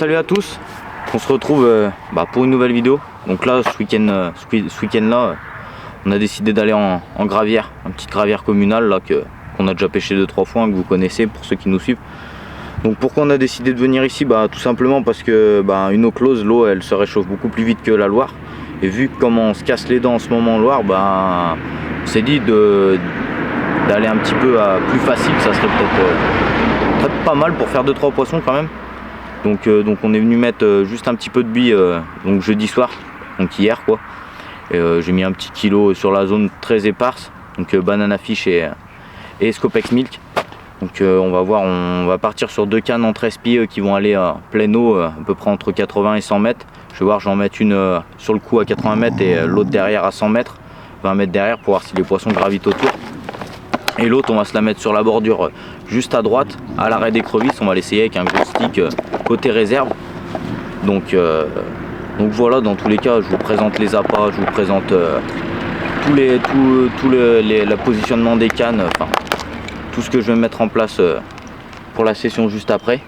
salut à tous, on se retrouve pour une nouvelle vidéo. Donc là ce week-end là on a décidé d'aller en gravière, une petite gravière communale là qu'on a déjà pêché 2-3 fois, que vous connaissez pour ceux qui nous suivent. Donc pourquoi on a décidé de venir ici? Tout simplement parce que une eau close, l'eau elle se réchauffe beaucoup plus vite que la Loire. Et vu comment on se casse les dents en ce moment en Loire, on s'est dit d'aller un petit peu plus facile, ça serait peut-être pas mal pour faire 2-3 poissons quand même. Donc on est venu mettre juste un petit peu de billes donc jeudi soir, donc hier quoi. J'ai mis un petit kilo sur la zone très éparse, donc banana fish et Scopex milk. Donc on va voir, on va partir sur 2 cannes en 13 pieds qui vont aller à pleine eau, à peu près entre 80 et 100 mètres. Je vais voir, j'en mettre une sur le coup à 80 mètres et l'autre derrière à 100 mètres, 20 mètres derrière pour voir si les poissons gravitent autour. Et l'autre on va se la mettre sur la bordure juste à droite, à l'arrêt d'écrevisse. On va l'essayer avec un gros stick côté réserve. Donc voilà, dans tous les cas je vous présente les appâts, je vous présente le positionnement des cannes, enfin tout ce que je vais mettre en place pour la session juste après.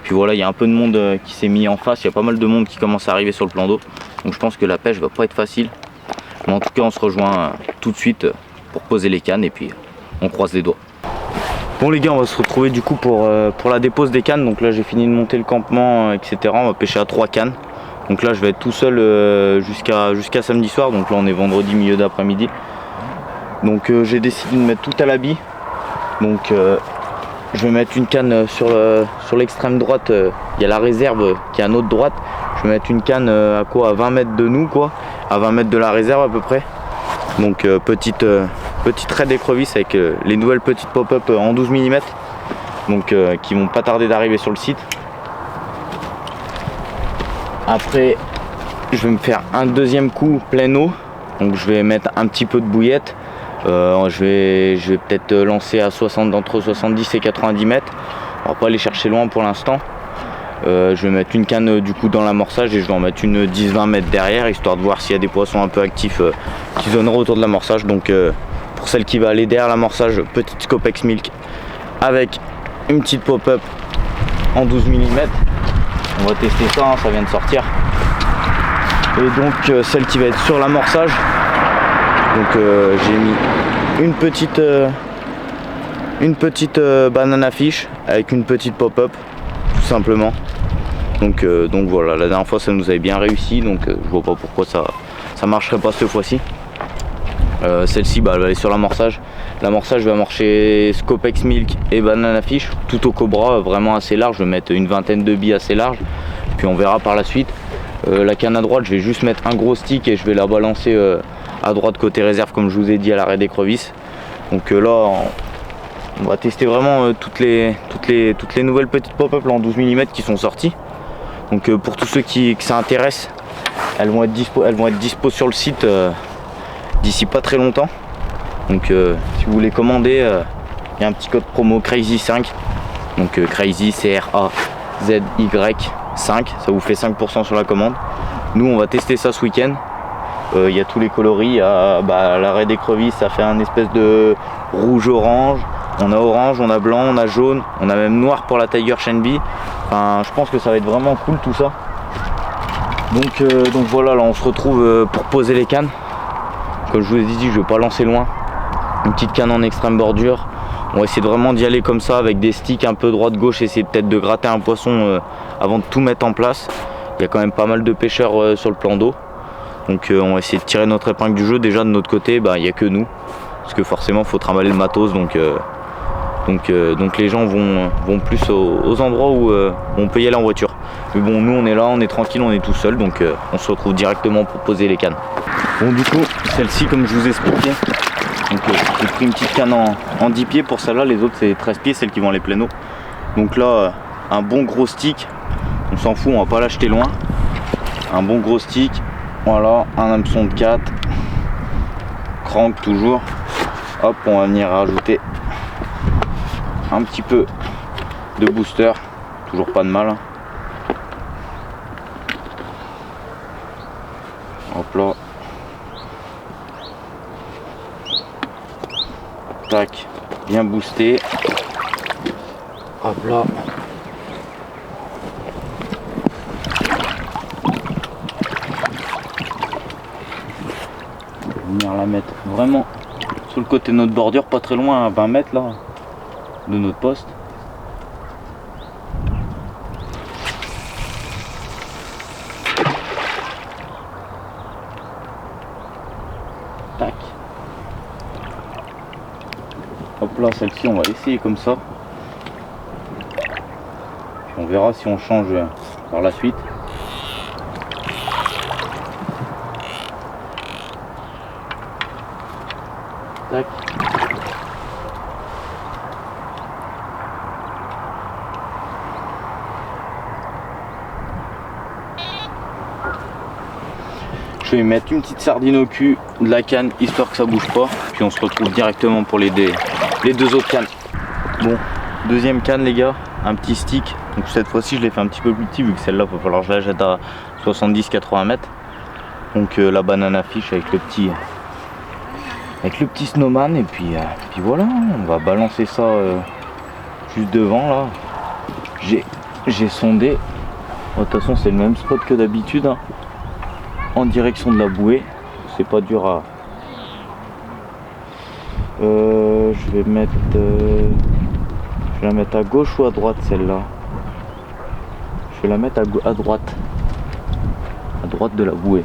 Puis voilà, il y a un peu de monde qui s'est mis en face, il y a pas mal de monde qui commence à arriver sur le plan d'eau. Donc je pense que la pêche va pas être facile. Mais en tout cas on se rejoint tout de suite pour poser les cannes et puis on croise les doigts. Bon les gars, on va se retrouver du coup pour la dépose des cannes. Donc là j'ai fini de monter le campement, etc. On va pêcher à 3 cannes. Donc là je vais être tout seul jusqu'à samedi soir. Donc là on est vendredi milieu d'après-midi. Donc j'ai décidé de mettre tout à l'habit. Donc je vais mettre une canne sur l'extrême droite. Il y a la réserve qui est à notre droite. Je vais mettre une canne à 20 mètres de nous quoi, à 20 mètres de la réserve à peu près. Donc petite raid d'écrevisse avec les nouvelles petites pop-up en 12 mm. Donc qui vont pas tarder d'arriver sur le site. Après je vais me faire un deuxième coup pleine eau. Donc je vais mettre un petit peu de bouillette. Je vais peut-être lancer à entre 70 et 90 mètres. On va pas aller chercher loin pour l'instant. Je vais mettre une canne du coup dans l'amorçage et je vais en mettre une 10-20 mètres derrière, histoire de voir s'il y a des poissons un peu actifs qui zoneront autour de l'amorçage. Donc pour celle qui va aller derrière l'amorçage, petite Scopex milk avec une petite pop-up en 12 mm. On va tester ça, hein, ça vient de sortir. Et donc celle qui va être sur l'amorçage, donc j'ai mis une petite banana fish avec une petite pop-up tout simplement. Donc voilà, la dernière fois ça nous avait bien réussi, donc je vois pas pourquoi ça marcherait pas cette fois-ci. Celle-ci elle va aller sur l'amorçage. L'amorçage va marcher Scopex milk et banana fish tout au cobra, vraiment assez large. Je vais mettre une vingtaine de billes assez larges, puis on verra par la suite. La canne à droite, je vais juste mettre un gros stick et je vais la balancer à droite côté réserve comme je vous ai dit à l'arrêt d'écrevisse. Donc là on va tester vraiment toutes les nouvelles petites pop-up en 12 mm qui sont sorties. Donc pour tous ceux que ça intéresse, elles vont être dispo sur le site d'ici pas très longtemps. Donc si vous voulez commander, il y a un petit code promo Crazy5. Donc Crazy CRAZY 5, ça vous fait 5% sur la commande. Nous on va tester ça ce week-end. Il y a tous les coloris, l'arrêt d'écrevisse ça fait un espèce de rouge-orange. On a orange, on a blanc, on a jaune, on a même noir pour la Tiger Shenby. Enfin, je pense que ça va être vraiment cool tout ça. Donc voilà, là on se retrouve pour poser les cannes. Comme je vous ai dit, je vais pas lancer loin. Une petite canne en extrême bordure. On va essayer vraiment d'y aller comme ça avec des sticks un peu droite-gauche, essayer peut-être de gratter un poisson avant de tout mettre en place. Il y a quand même pas mal de pêcheurs sur le plan d'eau. Donc on va essayer de tirer notre épingle du jeu. Déjà de notre côté, il n'y a que nous. Parce que forcément il faut trimballer le matos. Donc les gens vont plus aux endroits où on peut y aller en voiture. Mais bon, nous on est là, on est tranquille, on est tout seul. Donc on se retrouve directement pour poser les cannes. Bon du coup, celle-ci comme je vous ai expliqué. Donc j'ai pris une petite canne en 10 pieds pour celle-là, les autres c'est 13 pieds, celles qui vont aller pleine eau. Donc là, un bon gros stick, on s'en fout, on va pas l'acheter loin. Un bon gros stick, voilà, un hameçon de 4, crank toujours. Hop, on va venir rajouter un petit peu de booster, toujours pas de mal. Hop là. Tac, bien boosté. Hop là. la mettre vraiment sur le côté de notre bordure, pas très loin, à 20 mètres là, de notre poste. Tac. Hop là, celle-ci on va l'essayer comme ça. Puis on verra si on change par la suite. Tac. Je vais mettre une petite sardine au cul de la canne histoire que ça bouge pas. Puis on se retrouve directement pour les deux autres cannes. Bon, deuxième canne les gars, un petit stick. Donc cette fois-ci je l'ai fait un petit peu plus petit vu que celle-là il va falloir que je la jette à 70-80 mètres. Donc la banana fish avec le petit snowman et puis voilà, on va balancer ça juste devant là. J'ai sondé. De toute façon c'est le même spot que d'habitude. Hein. En direction de la bouée, c'est pas dur à. Je vais la mettre à gauche ou à droite celle-là. Je vais la mettre à droite de la bouée.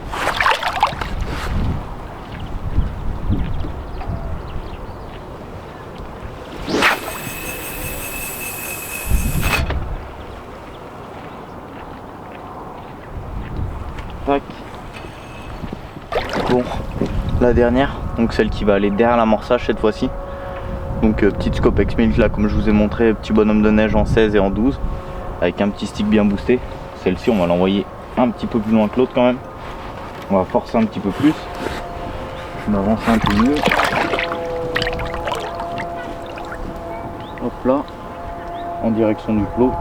Tac. Bon, la dernière, donc celle qui va aller derrière l'amorçage cette fois-ci. Donc petite Scopex Milk là comme je vous ai montré, petit bonhomme de neige en 16 et en 12 avec un petit stick bien boosté. Celle-ci on va l'envoyer un petit peu plus loin que l'autre quand même. On va forcer un petit peu plus. Je m'avance un peu mieux. Hop là, en direction du flot.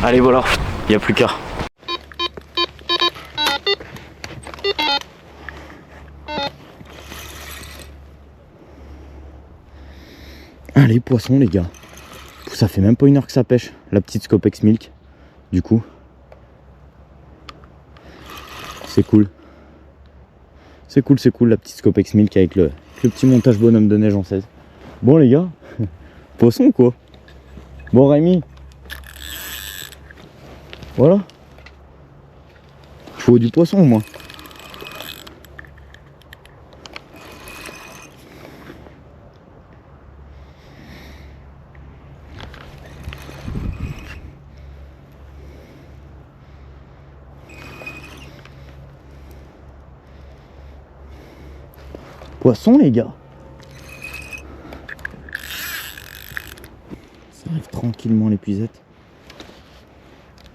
Allez voilà, il n'y a plus qu'à. Allez poisson les gars. Ça fait même pas une heure que ça pêche, la petite Scopex Milk. Du coup. C'est cool. C'est cool la petite Scopex Milk avec le petit montage bonhomme de neige en 16. Bon les gars, poisson quoi. Bon Rémi. Voilà. Il faut du poisson au moins. Poisson les gars. Ça arrive tranquillement l'épuisette.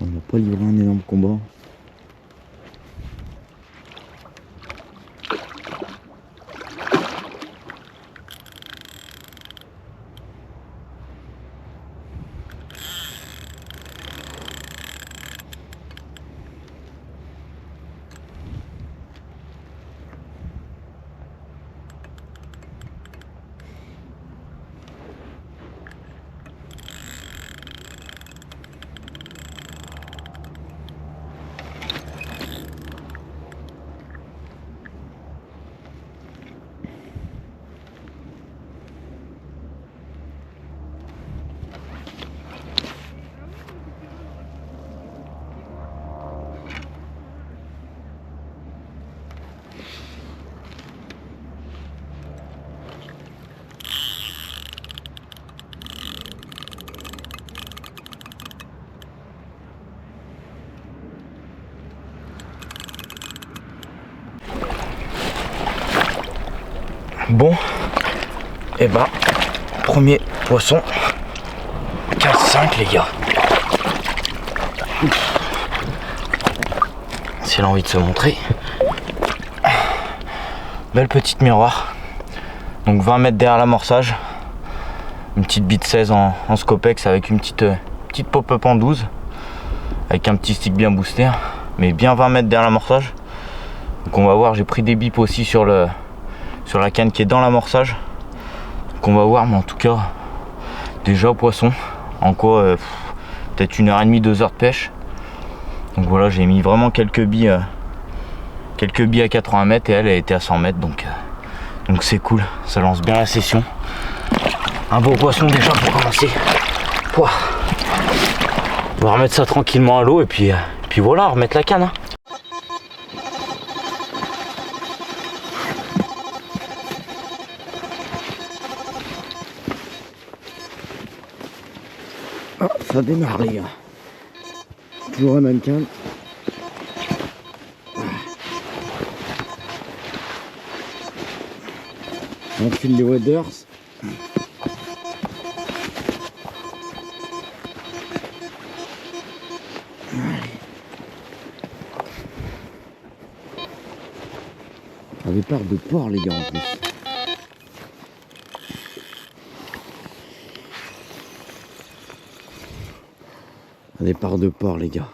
On va pas livrer un énorme combat. Bon, et bah, premier poisson, 15-5 les gars. S'il a envie de se montrer. Belle petite miroir. Donc 20 mètres derrière l'amorçage. Une petite bite 16 en Scopex avec une petite pop-up en 12. Avec un petit stick bien boosté. Mais bien 20 mètres derrière l'amorçage. Donc on va voir, j'ai pris des bips aussi sur la canne qui est dans l'amorçage. Donc on va voir, mais en tout cas, déjà poisson. En quoi peut-être 1h30, 2 heures de pêche. Donc voilà, j'ai mis vraiment quelques billes à 80 mètres et elle était à 100 mètres. Donc c'est cool, ça lance bien la session. Un beau poisson déjà pour commencer. Pouah. On va remettre ça tranquillement à l'eau et puis voilà, remettre la canne. Hein. Ah, ça démarre les gars. Toujours la même canne. On file les waders. Un départ de port les gars en plus. Un départ de port les gars.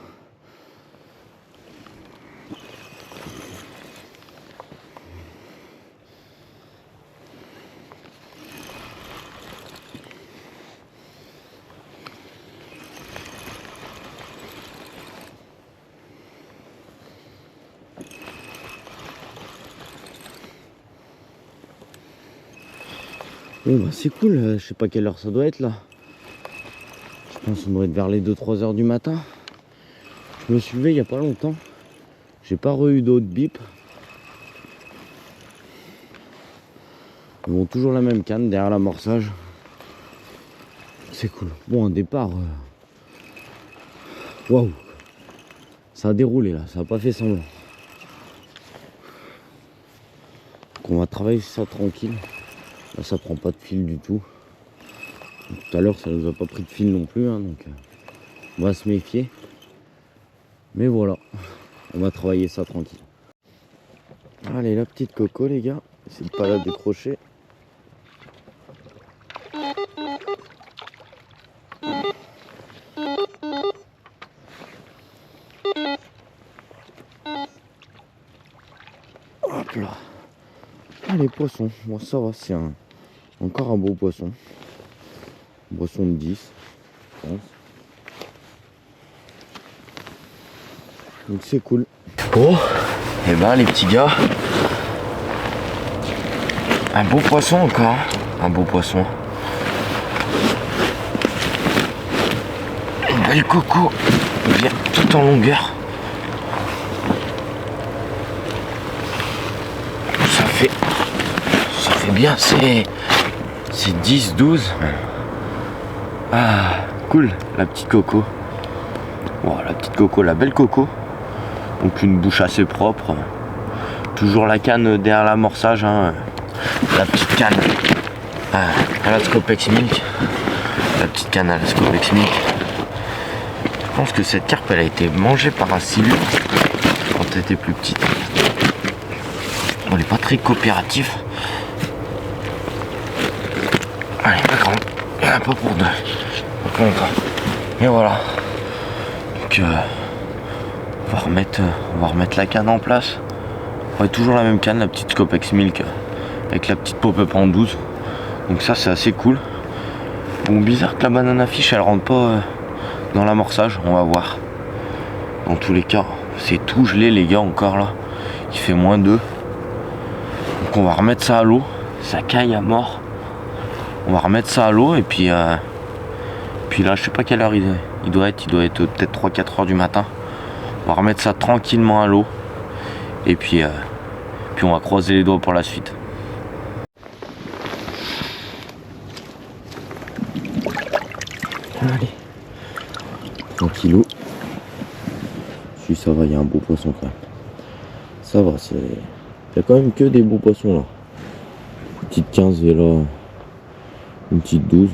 Bon bah c'est cool, je sais pas quelle heure ça doit être là. Je pense qu'on doit être vers les 2-3 heures du matin. Je me suis levé il y a pas longtemps. J'ai pas eu d'autres bips. Bon, toujours la même canne derrière l'amorçage. C'est cool. Bon, un départ. Waouh! Ça a déroulé là, ça a pas fait semblant. Donc on va travailler ça tranquille. Là, ça prend pas de fil du tout. Tout à l'heure, ça nous a pas pris de fil non plus, hein, donc on va se méfier. Mais voilà, on va travailler ça tranquille. Allez, la petite coco, les gars, essayez de pas la décrocher. Hop là. Allez, poisson, bon ça va, c'est encore un beau poisson. Poisson de 10, je pense. Donc c'est cool. Bon, et ben les petits gars, un beau poisson encore, un beau poisson. Une belle coco, bien tout en longueur. Ça fait bien, c'est 10, 12. Ah, cool, la petite coco. Voilà, la petite coco, la belle coco. Donc une bouche assez propre. Toujours la canne derrière l'amorçage. Hein. La petite canne à la Scopex Milk. La petite canne à la Scopex Milk. Je pense que cette carpe, elle a été mangée par un silure quand elle était plus petite. On n'est pas très coopératif. Allez, pas grand. Il y en a pas pour deux. Pas pour longtemps. Et voilà. Donc on va remettre la canne en place. Ouais, toujours la même canne, la petite Scopex Milk avec la petite pop-up en 12. Donc ça c'est assez cool. Bon, bizarre que la banana fish elle rentre pas dans l'amorçage, on va voir. Dans tous les cas, c'est tout gelé les gars encore là. Il fait -2. Donc on va remettre ça à l'eau. Ça caille à mort. On va remettre ça à l'eau et puis là je sais pas quelle heure il doit être peut-être 3-4 heures du matin. On va remettre ça tranquillement à l'eau et puis on va croiser les doigts pour la suite. Allez, tranquillou. Si ça va, il y a un beau poisson quand même. Ça va, il y a quand même que des beaux poissons là. petite 15 et là une petite 12.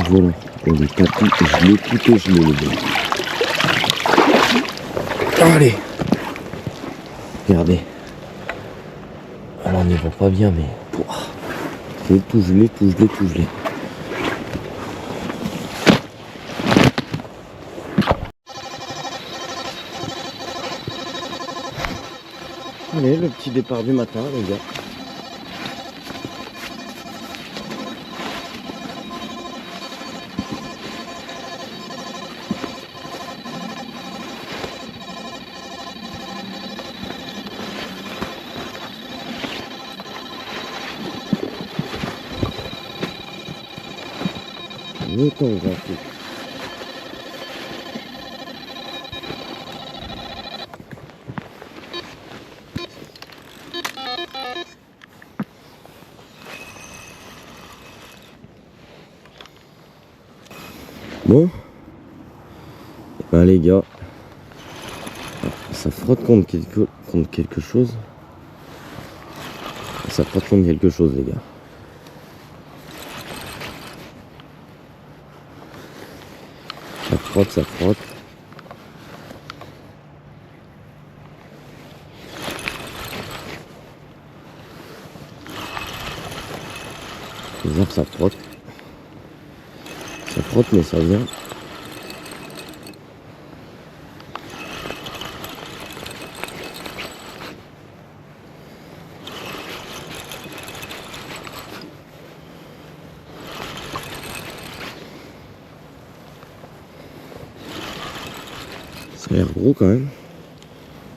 Voilà, on est tapis, je l'ai coupé, je l'ai levé. Allez, regardez. Alors on n'y va pas bien, mais je l'ai tout gelé. Allez, le petit départ du matin, les gars. Le temps graphique. Bon, ben les gars, ça frotte contre quelque chose. Ça frotte contre quelque chose, les gars. Ça frotte. Les arbres, ça frotte. Ça frotte, mais ça vient. Ça a l'air gros quand même.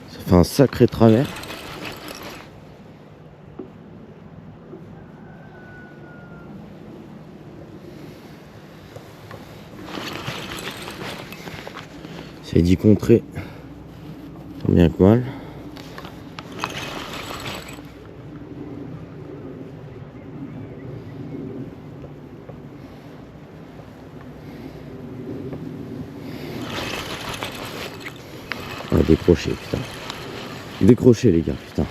Ça fait un sacré travers. C'est d'y contrer. Tant bien que mal. Ah, décroché, putain. Décroché, les gars, putain.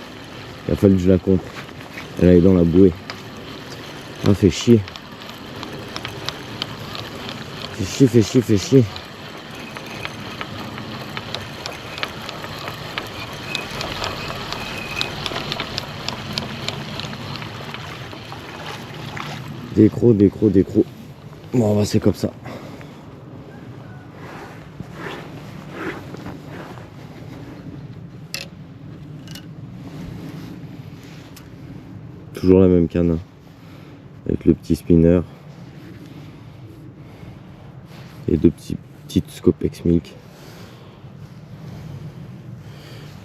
Il a fallu que je la compte. Elle est dans la bouée. Ah, fait chier. Fait chier. Décro. Bon, bah, c'est comme ça. Toujours la même canne, hein, avec le petit spinner et deux petites Scopex Milk.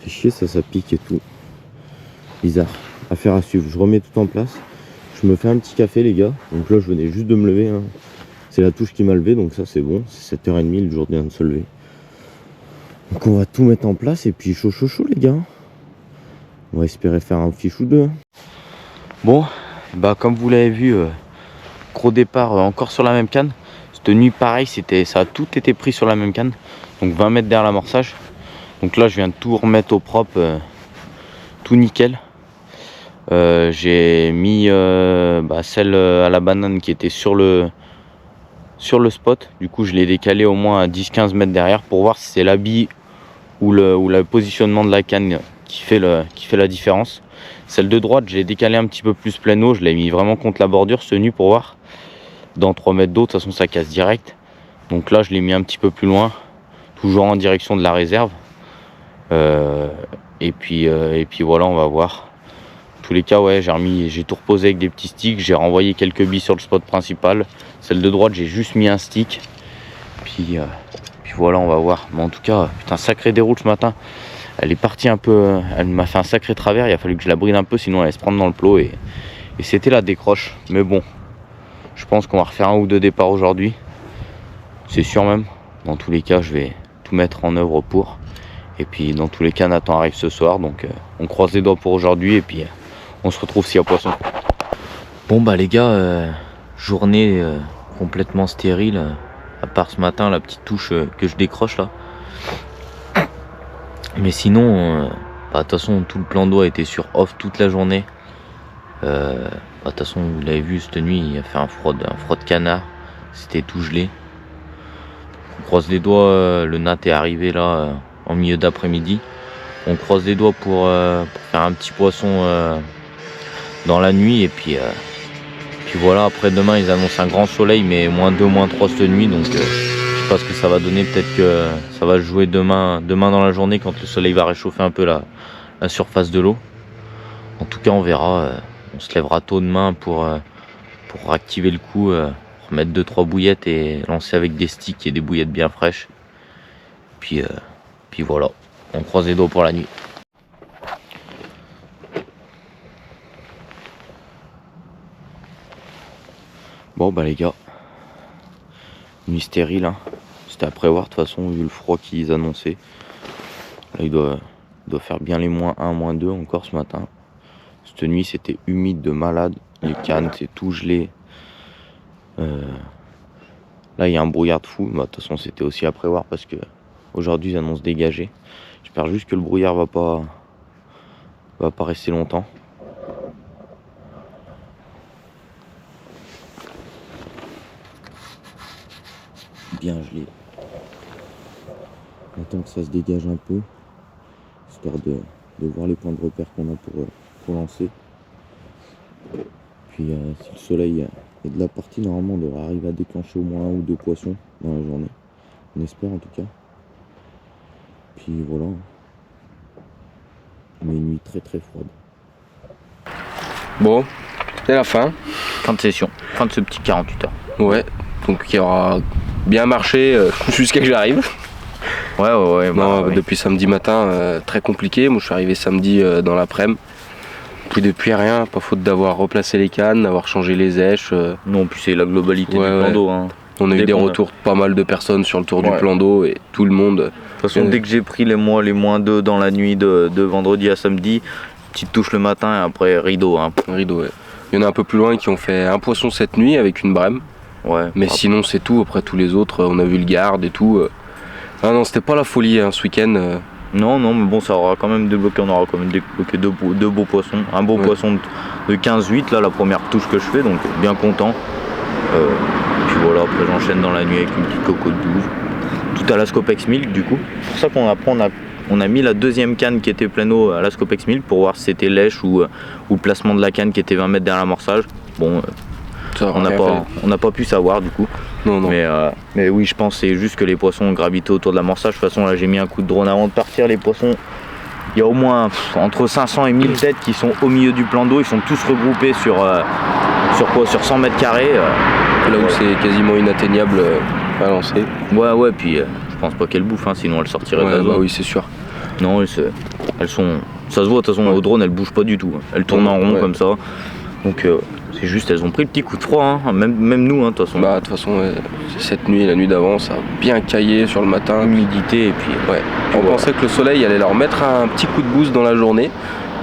Fait chier, ça pique et tout. Bizarre. Affaire à suivre. Je remets tout en place. Je me fais un petit café, les gars. Donc là, je venais juste de me lever, hein. C'est la touche qui m'a levé, donc ça c'est bon. C'est 7h30, le jour vient de se lever. Donc on va tout mettre en place et puis chaud, les gars. On va espérer faire un fiche ou deux, hein. Bon, bah comme vous l'avez vu, gros départ encore sur la même canne. Cette nuit pareil, ça a tout été pris sur la même canne. Donc 20 mètres derrière l'amorçage. Donc là je viens de tout remettre au propre, tout nickel. J'ai mis celle à la banane qui était sur le spot. Du coup je l'ai décalé au moins à 10-15 mètres derrière pour voir si c'est l'habit ou le positionnement de la canne qui fait la différence. Celle de droite, j'ai décalé un petit peu plus pleine eau, je l'ai mis vraiment contre la bordure ce nu pour voir. Dans 3 mètres d'eau, de toute façon ça casse direct. Donc là je l'ai mis un petit peu plus loin, toujours en direction de la réserve. Et puis voilà, on va voir. En tous les cas, ouais, j'ai tout reposé avec des petits sticks, j'ai renvoyé quelques billes sur le spot principal. Celle de droite, j'ai juste mis un stick. Puis voilà, on va voir. Mais en tout cas, putain, sacré déroule ce matin. Elle est partie un peu, elle m'a fait un sacré travers, il a fallu que je la bride un peu, sinon elle allait se prendre dans le plot et c'était la décroche. Mais bon, je pense qu'on va refaire un ou deux départs aujourd'hui, c'est sûr même. Dans tous les cas, je vais tout mettre en œuvre pour. Et puis dans tous les cas, Nathan arrive ce soir, donc on croise les doigts pour aujourd'hui et puis on se retrouve s'il y a poisson. Bon bah les gars, journée complètement stérile, à part ce matin, la petite touche que je décroche là. Mais sinon, de toute façon, tout le plan d'eau a été sur off toute la journée. De toute façon, vous l'avez vu, cette nuit, il a fait un froid de canard. C'était tout gelé. On croise les doigts, le nat est arrivé là en milieu d'après-midi. On croise les doigts pour faire un petit poisson dans la nuit. Et puis voilà, après demain, ils annoncent un grand soleil, mais -2, -3 cette nuit. Donc je sais pas ce que ça va donner. Peut-être que ça va jouer demain dans la journée quand le soleil va réchauffer un peu la surface de l'eau. En tout cas, on verra. On se lèvera tôt demain pour activer le coup, remettre 2-3 bouillettes et lancer avec des sticks et des bouillettes bien fraîches. Puis voilà, on croise les doigts pour la nuit. Bon bah les gars, nuit stérile, hein. C'était à prévoir de toute façon vu le froid qu'ils annonçaient. Là il doit faire bien les -1, -2 encore ce matin. Cette nuit c'était humide de malade, les cannes c'est tout gelé. Là il y a un brouillard de fou, de toute façon c'était aussi à prévoir parce que aujourd'hui ils annoncent dégagé. J'espère juste que le brouillard va pas rester longtemps. Bien gelé. On attend que ça se dégage un peu, histoire de voir les points de repère qu'on a pour lancer. Puis si le soleil est de la partie, normalement on devrait arriver à déclencher au moins 1 ou 2 poissons dans la journée. On espère en tout cas. Puis voilà. Mais une nuit très très froide. Bon, c'est la fin. Fin de session, fin de ce petit 48 heures. Ouais, donc il aura bien marché jusqu'à que j'arrive. Ouais. Oui. Depuis samedi matin, très compliqué. Moi je suis arrivé samedi dans l'après-midi. Puis depuis rien, pas faute d'avoir replacé les cannes, d'avoir changé les èches. Non, puis c'est la globalité du plan d'eau. Hein. On a eu des retours de pas mal de personnes sur le tour du plan d'eau et tout le monde. De toute façon, dès que j'ai pris les -2 dans la nuit de vendredi à samedi, petite touche le matin et après rideau. Hein. Rideau, ouais. Il y en a un peu plus loin qui ont fait un poisson cette nuit avec une brème. Ouais. Mais sinon c'est tout, après tous les autres, on a vu le garde et tout. Ah non, c'était pas la folie hein, ce week-end. Non, mais bon, ça aura quand même débloqué, on aura quand même débloqué deux beaux poissons. Un beau poisson de 15-8, là, la première touche que je fais, donc bien content. Puis voilà, après j'enchaîne dans la nuit avec une petite coco de 12. Tout à la Scopex Milk du coup. C'est pour ça qu'on a mis la deuxième canne qui était pleine eau à la Scopex Milk pour voir si c'était lèche ou le placement de la canne qui était 20 mètres derrière l'amorçage. Bon, on n'a pas pu savoir du coup. Non. Mais oui, je pense que c'est juste que les poissons ont gravité autour de l'amorçage. De toute façon, là j'ai mis un coup de drone avant de partir. Les poissons, il y a au moins entre 500 et 1000 têtes qui sont au milieu du plan d'eau. Ils sont tous regroupés sur 100 mètres carrés. Là où c'est quasiment inatteignable à lancer. Ouais, puis je pense pas qu'elles bouffent, hein, sinon elles sortiraient de la zone. Bah oui, c'est sûr. Non, elles sont. Ça se voit, de toute façon, au drone, elles bougent pas du tout. Elles tournent en rond comme ça. Donc c'est juste, elles ont pris le petit coup de froid, hein. Même nous, de toute façon. Bah, de toute façon, cette nuit et la nuit d'avant, ça a bien caillé sur le matin. Humidité, et puis. On pensait que le soleil allait leur mettre un petit coup de boost dans la journée.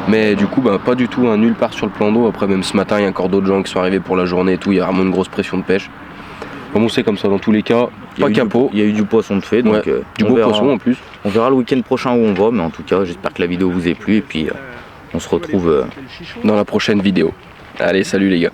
Mais du coup, pas du tout, hein, nulle part sur le plan d'eau. Après, même ce matin, il y a encore d'autres gens qui sont arrivés pour la journée et tout. Il y a vraiment une grosse pression de pêche. Comme on sait, comme ça, dans tous les cas, pas capot. Il y a eu du poisson de fait, donc du beau poisson en plus. On verra le week-end prochain où on va, mais en tout cas, j'espère que la vidéo vous ait plu. Et puis, on se retrouve dans la prochaine vidéo. Allez, salut les gars.